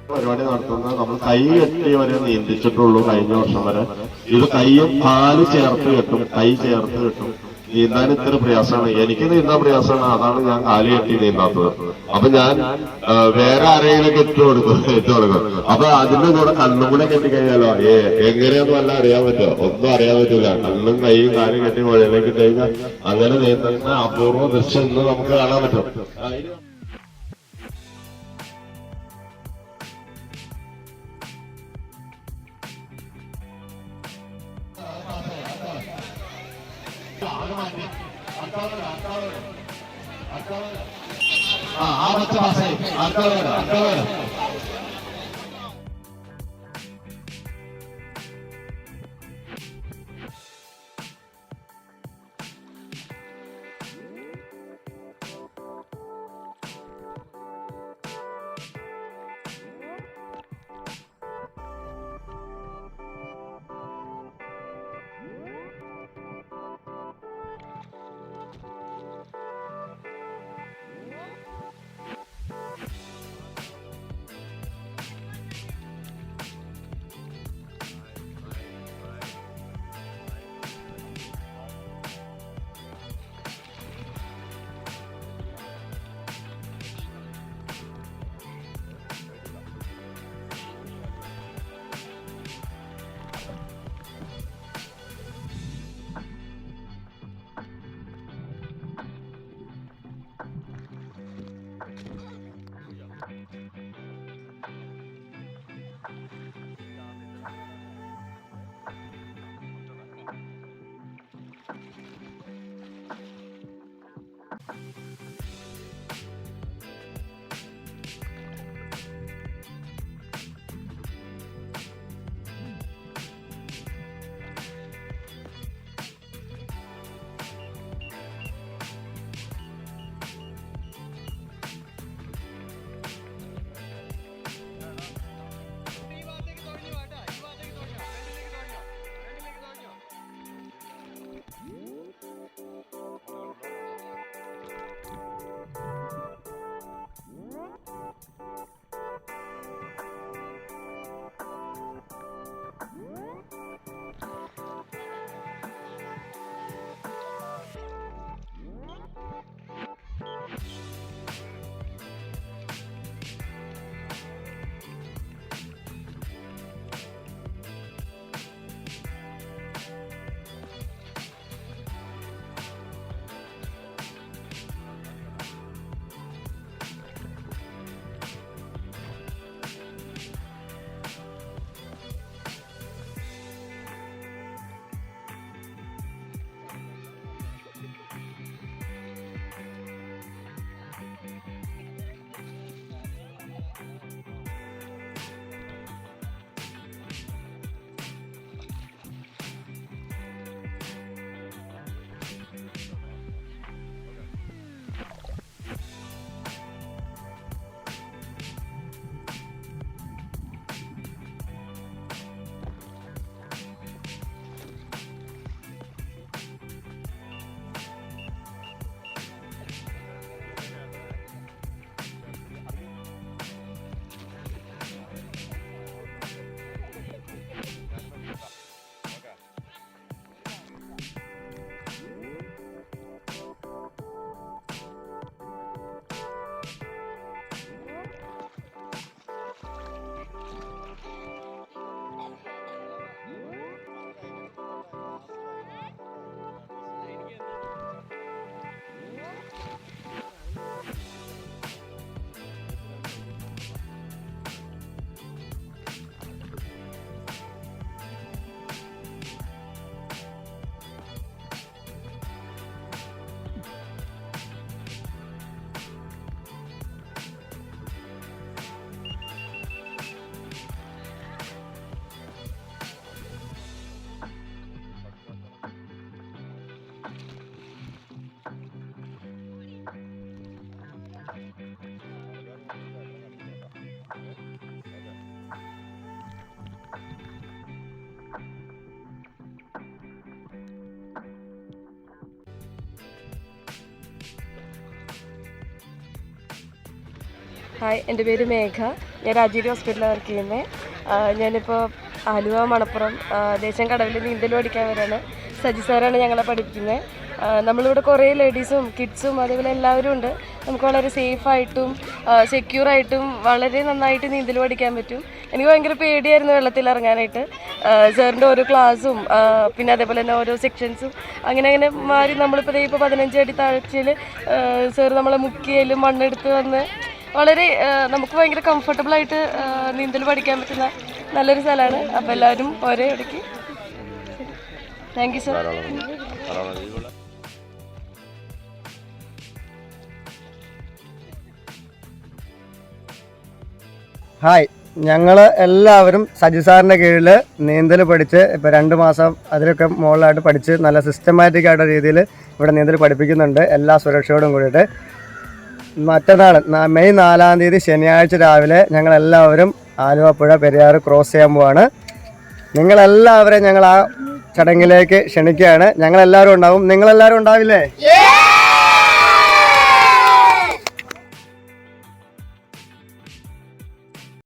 പരിപാടി നടത്തുന്നത് നമ്മൾ കൈ കെട്ടി വരെ നീന്തിച്ചിട്ടുള്ളൂ കഴിഞ്ഞ വർഷം വരെ. ഇത് കൈയും കാല് ചേർത്ത് കെട്ടും, കൈ ചേർത്ത് കെട്ടും. നീന്താൻ ഇത്ര പ്രയാസമാണ്, എനിക്ക് നീന്താൻ പ്രയാസമാണ്. അതാണ് ഞാൻ കാല് കെട്ടി നീന്താത്തത്. അപ്പൊ ഞാൻ വേറെ ആരെങ്കിലും ഇട്ട് കൊടുക്കും. അപ്പൊ അതിന്റെ കൂടെ കണ്ണും കൂടെ കെട്ടിക്കഴിഞ്ഞാലോ എങ്ങനെയൊന്നും അല്ല അറിയാൻ പറ്റുമോ? ഒന്നും അറിയാൻ പറ്റൂല. കണ്ണും കൈയും കാലും കെട്ടി പുഴയിലേക്ക് കഴിഞ്ഞാൽ അങ്ങനെ നീന്തുന്ന അപൂർവ ദൃശ്യം ഇന്ന് നമുക്ക് കാണാൻ പറ്റും. ആ മറ്റേ പാസ്സായി അടുത്ത ഹായ്, എൻ്റെ പേര് മേഘ. ഞാൻ രാജീവ് ഹോസ്പിറ്റലിൽ വർക്ക് ചെയ്യുന്നത്. ഞാനിപ്പോൾ ആലുവ മണപ്പുറം ദേശം കടവിൽ നീന്തൽ പഠിക്കാൻ വരാണ്. സജി സാറാണ് ഞങ്ങളെ പഠിപ്പിക്കുന്നത്. നമ്മളിവിടെ കുറേ ലേഡീസും കിഡ്സും അതേപോലെ എല്ലാവരും ഉണ്ട്. നമുക്ക് വളരെ സേഫായിട്ടും സെക്യൂറായിട്ടും വളരെ നന്നായിട്ട് നീന്തൽ പഠിക്കാൻ പറ്റും. എനിക്ക് ഭയങ്കര പേടിയായിരുന്നു വെള്ളത്തിൽ ഇറങ്ങാനായിട്ട്. സാറിൻ്റെ ഓരോ ക്ലാസ്സും പിന്നെ അതേപോലെ തന്നെ ഓരോ സെക്ഷൻസും അങ്ങനെ മാറി നമ്മളിപ്പോൾ 15 അടി താഴ്ചയിൽ സാർ നമ്മളെ മുക്കിയാലും മണ്ണെടുത്ത് വന്ന് വളരെ നമുക്ക് ഭയങ്കര കംഫർട്ടബിളായിട്ട് നീന്തൽ പഠിക്കാൻ പറ്റുന്ന നല്ലൊരു സ്ഥലമാണ്. അപ്പോൾ എല്ലാവരും ഒരേ ഇടയ്ക്ക് താങ്ക് യു സർ. ഹായ്, ഞങ്ങൾ എല്ലാവരും സജി സാറിൻ്റെ കീഴിൽ നീന്തൽ പഠിച്ച് ഇപ്പോൾ 2 മാസം അതിലൊക്കെ മുകളിലായിട്ട് പഠിച്ച് നല്ല സിസ്റ്റമാറ്റിക് ആയിട്ടുള്ള രീതിയിൽ ഇവിടെ നീന്തൽ പഠിപ്പിക്കുന്നുണ്ട്, എല്ലാ സുരക്ഷയോടും കൂടിയിട്ട്. മറ്റന്നാൾ മെയ് 4-ാം തീയതി ശനിയാഴ്ച രാവിലെ ഞങ്ങളെല്ലാവരും ആലുവ പുഴ പെരിയാർ ക്രോസ് ചെയ്യാൻ പോവാണ്. നിങ്ങളെല്ലാവരെയും ഞങ്ങൾ ആ ചടങ്ങിലേക്ക് ക്ഷണിക്കുകയാണ്. ഞങ്ങളെല്ലാവരും ഉണ്ടാവും. നിങ്ങളെല്ലാവരും ഉണ്ടാവില്ലേ?